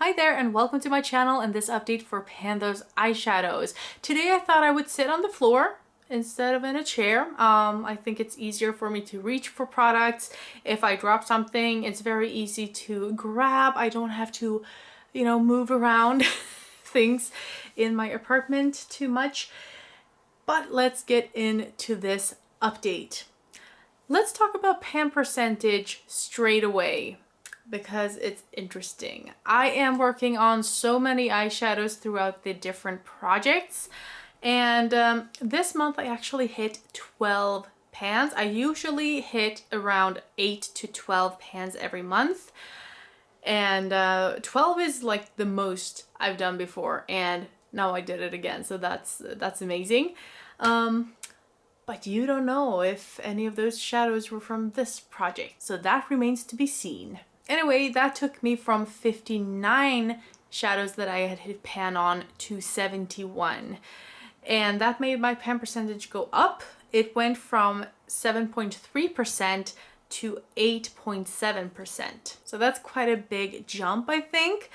Hi there and welcome to my channel and this update for Pando's eyeshadows. Today I thought I would sit on the floor instead of in a chair. I think it's easier for me to reach for products. If I drop something, it's very easy to grab. I don't have to, move around things in my apartment too much. But let's get into this update. Let's talk about pan percentage straight away, because it's interesting. I am working on so many eyeshadows throughout the different projects, and this month I actually hit 12 pans. I usually hit around 8 to 12 pans every month, and 12 is like the most I've done before, and now I did it again, so that's amazing. But you don't know if any of those shadows were from this project, so that remains to be seen. Anyway, that took me from 59 shadows that I had hit pan on to 71. And that made my pan percentage go up. It went from 7.3% to 8.7%. So that's quite a big jump, I think.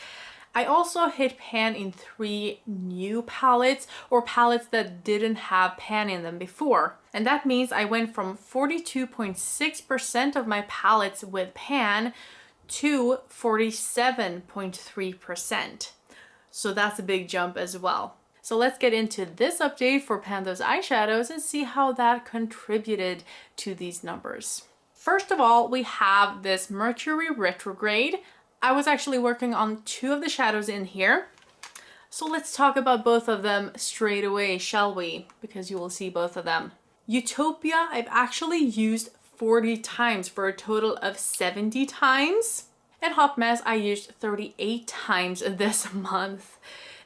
I also hit pan in 3 new palettes, or palettes that didn't have pan in them before. And that means I went from 42.6% of my palettes with pan to 47.3%. So that's a big jump as well. So let's get into this update for Pando's eyeshadows and see how that contributed to these numbers. First of all, we have this Mercury Retrograde. I was actually working on 2 of the shadows in here. So let's talk about both of them straight away, shall we? Because you will see both of them. Utopia, I've actually used 40 times for a total of 70 times. And Hot Mess, I used 38 times this month.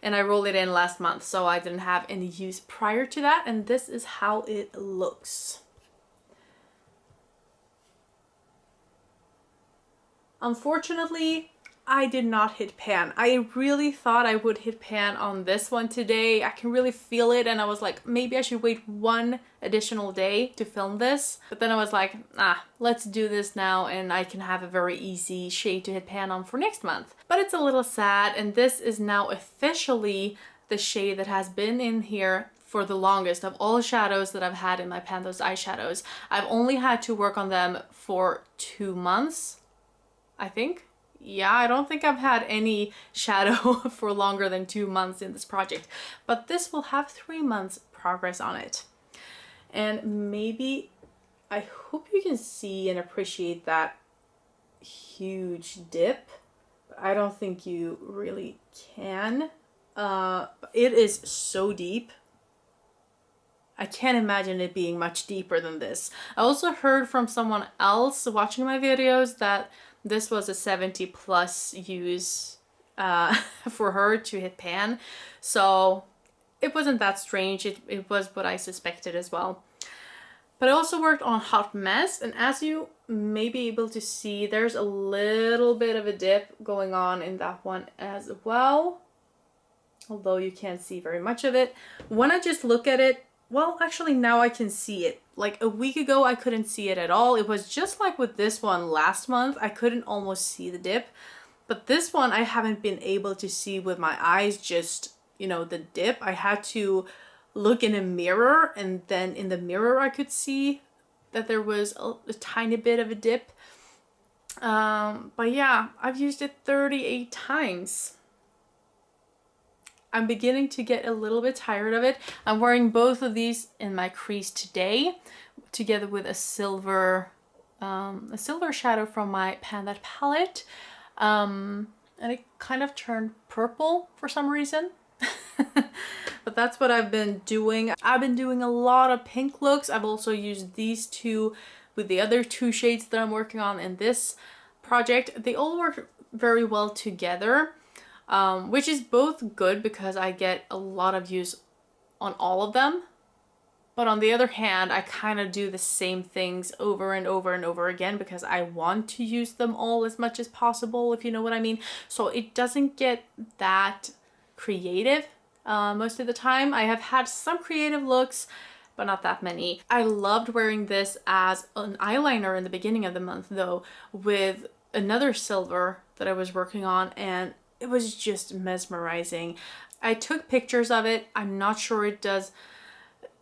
And I rolled it in last month, so I didn't have any use prior to that. And this is how it looks. Unfortunately, I did not hit pan. I really thought I would hit pan on this one today. I can really feel it, and I was like, maybe I should wait 1 additional day to film this. But then I was like, let's do this now, and I can have a very easy shade to hit pan on for next month. But it's a little sad, and this is now officially the shade that has been in here for the longest of all shadows that I've had in my Pando's eyeshadows. I've only had to work on them for 2 months, I think. Yeah, I don't think I've had any shadow for longer than 2 months in this project, but this will have 3 months progress on it. And maybe, I hope you can see and appreciate that huge dip, but I don't think you really can. It is so deep. I can't imagine it being much deeper than this. I also heard from someone else watching my videos that this was a 70 plus use for her to hit pan. So it wasn't that strange. It was what I suspected as well. But I also worked on Hot Mess, and as you may be able to see, there's a little bit of a dip going on in that one as well. Although you can't see very much of it. When I just look at it, well, actually now I can see it. Like a week ago, I couldn't see it at all. It was just like with this one last month. I couldn't almost see the dip. But this one, I haven't been able to see with my eyes, just, the dip. I had to look in a mirror, and then in the mirror, I could see that there was a tiny bit of a dip. But yeah, I've used it 38 times. I'm beginning to get a little bit tired of it. I'm wearing both of these in my crease today, together with a silver shadow from my Panda palette. And it kind of turned purple for some reason. But that's what I've been doing. I've been doing a lot of pink looks. I've also used these 2 with the other 2 shades that I'm working on in this project. They all work very well together. Which is both good because I get a lot of use on all of them. But on the other hand, I kind of do the same things over and over and over again because I want to use them all as much as possible, if you know what I mean. So it doesn't get that creative most of the time. I have had some creative looks, but not that many. I loved wearing this as an eyeliner in the beginning of the month though, with another silver that I was working on, and it was just mesmerizing. I took pictures of it. I'm not sure it does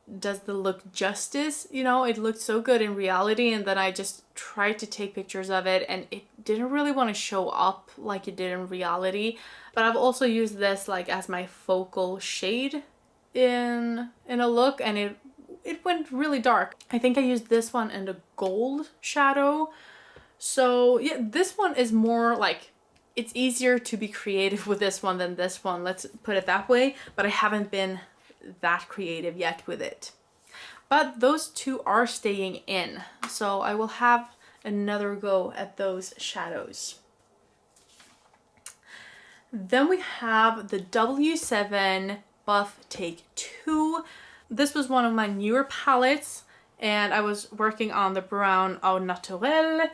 the look justice. You know, it looked so good in reality, and then I just tried to take pictures of it and it didn't really want to show up like it did in reality. But I've also used this like as my focal shade in a look, and it went really dark. I think I used this one in the gold shadow. So yeah, this one is more like, it's easier to be creative with this one than this one, let's put it that way, but I haven't been that creative yet with it. But those two are staying in, so I will have another go at those shadows. Then we have the W7 Buff Take 2. This was one of my newer palettes, and I was working on the brown Au Naturel.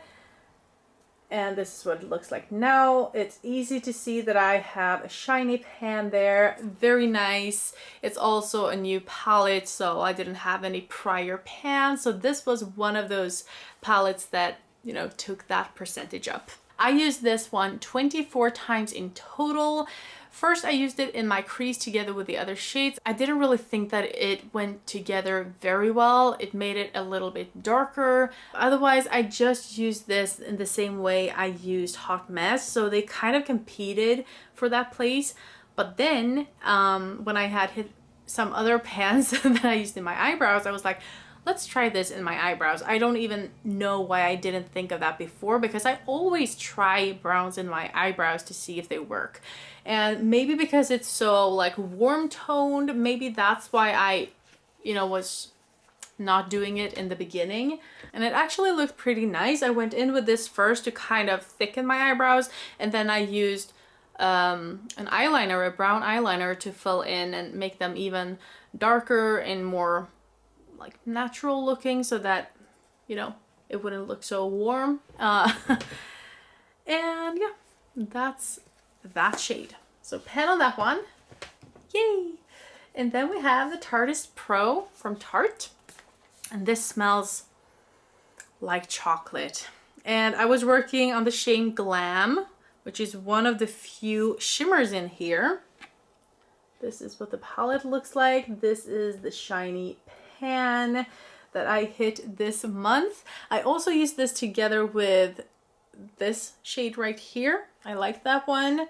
And this is what it looks like now. It's easy to see that I have a shiny pan there. Very nice. It's also a new palette, so I didn't have any prior pans. So this was one of those palettes that, you know, took that percentage up. I used this one 24 times in total. First, I used it in my crease together with the other shades. I didn't really think that it went together very well. It made it a little bit darker. Otherwise, I just used this in the same way I used Hot Mess. So they kind of competed for that place. But then when I had hit some other pans that I used in my eyebrows, I was like, let's try this in my eyebrows. I don't even know why I didn't think of that before, because I always try browns in my eyebrows to see if they work. And maybe because it's so like warm toned, maybe that's why I, you know, was not doing it in the beginning. And it actually looked pretty nice. I went in with this first to kind of thicken my eyebrows, and then I used an eyeliner, a brown eyeliner, to fill in and make them even darker and more like natural looking, so that, you know, it wouldn't look so warm. And yeah, that's that shade. So pen on that one. Yay! And then we have the Tarte Pro from Tarte. And this smells like chocolate. And I was working on the shade Glam, which is one of the few shimmers in here. This is what the palette looks like. This is the shiny pan that I hit this month. I also used this together with this shade right here. I like that one.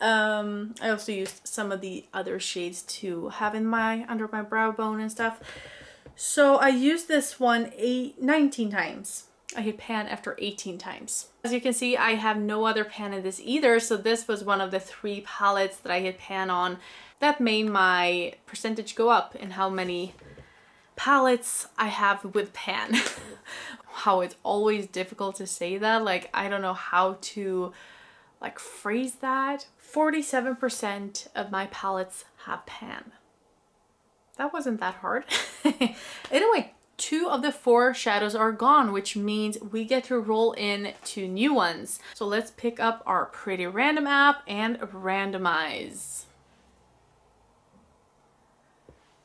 I also used some of the other shades to have in my under my brow bone and stuff. So I used this one 19 times. I hit pan after 18 times. As you can see, I have no other pan in this either, so this was one of the 3 palettes that I hit pan on that made my percentage go up in how many palettes I have with pan. How it's always difficult to say that, like I don't know how to like phrase that. 47% of my palettes have pan. That wasn't that hard. Anyway, 2 of the 4 shadows are gone, which means we get to roll in 2 new ones. So let's pick up our Pretty Random app and randomize.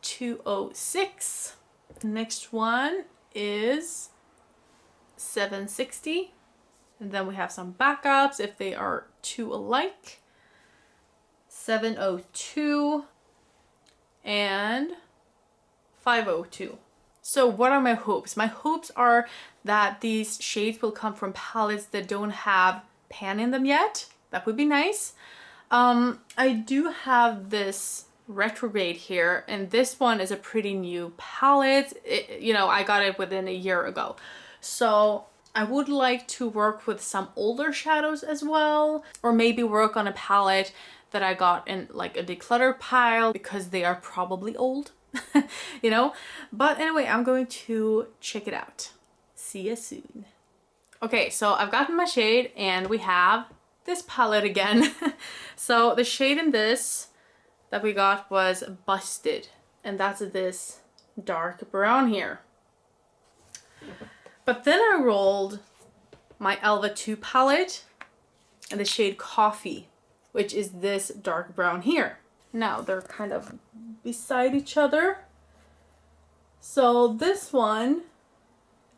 206. Next one is 760. And then we have some backups if they are 2 alike. 702 and 502. So what are my hopes? My hopes are that these shades will come from palettes that don't have pan in them yet. That would be nice. I do have this Retrograde here, and this one is a pretty new palette. You know, I got it within a year ago. So I would like to work with some older shadows as well, or maybe work on a palette that I got in like a declutter pile because they are probably old. You know, but anyway, I'm going to check it out. See you soon. Okay, so I've gotten my shade and we have this palette again. So the shade in this that we got was Busted, and that's this dark brown here. But then I rolled my Elva 2 palette and the shade Coffee, which is this dark brown here. Now they're kind of beside each other. So this one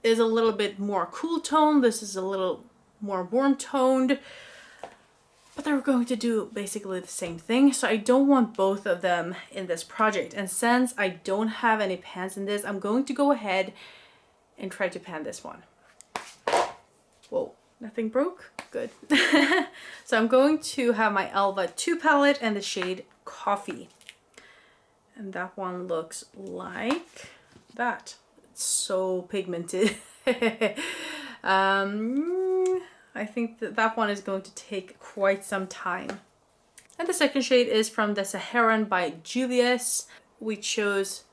is a little bit more cool tone. This is a little more warm toned. but they're going to do basically the same thing. So I don't want both of them in this project. And since I don't have any pans in this, I'm going to go ahead and try to pan this one. Whoa, nothing broke? Good. So I'm going to have my Elva 2 palette and the shade Coffee. And that one looks like that. It's so pigmented. I think that one is going to take quite some time. And the second shade is from the Saharan by Julius. We chose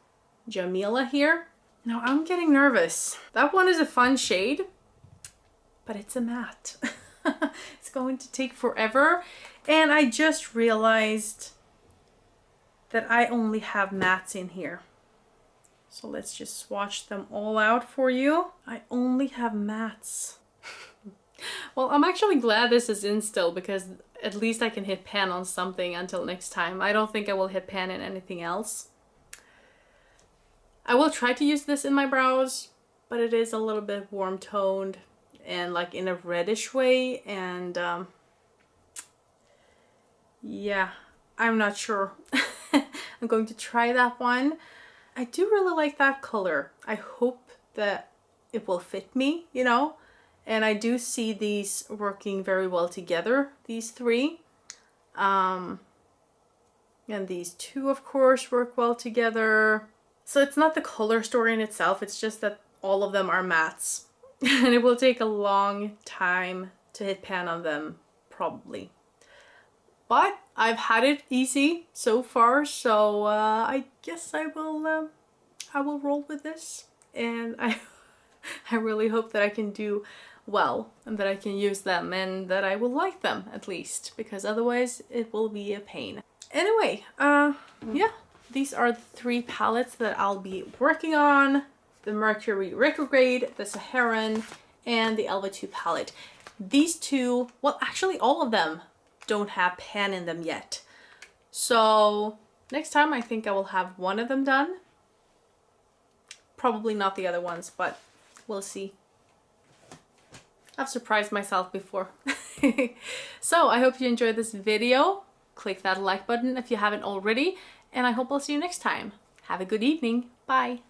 Jamila here. Now I'm getting nervous. That one is a fun shade, but it's a matte. It's going to take forever. And I just realized that I only have mattes in here. So let's just swatch them all out for you. I only have mattes. Well, I'm actually glad this is in still, because at least I can hit pan on something until next time. I don't think I will hit pan in anything else. I will try to use this in my brows, but it is a little bit warm toned and like in a reddish way, and yeah, I'm not sure. I'm going to try that one. I do really like that color. I hope that it will fit me, you know? And I do see these working very well together, these three. And these two, of course, work well together. So it's not the color story in itself, it's just that all of them are mattes. And it will take a long time to hit pan on them, probably. But I've had it easy so far, so I guess I will roll with this. And I really hope that I can do well and that I can use them and that I will like them at least, because otherwise it will be a pain. Anyway, yeah, these are the 3 palettes that I'll be working on: the Mercury Retrograde, the Saharan, and the Elva 2 palette. These two, well, actually all of them don't have pan in them yet. So next time I think I will have one of them done. Probably not the other ones, but we'll see. I've surprised myself before. So I hope you enjoyed this video. Click that like button if you haven't already, and I hope I'll see you next time. Have a good evening. Bye.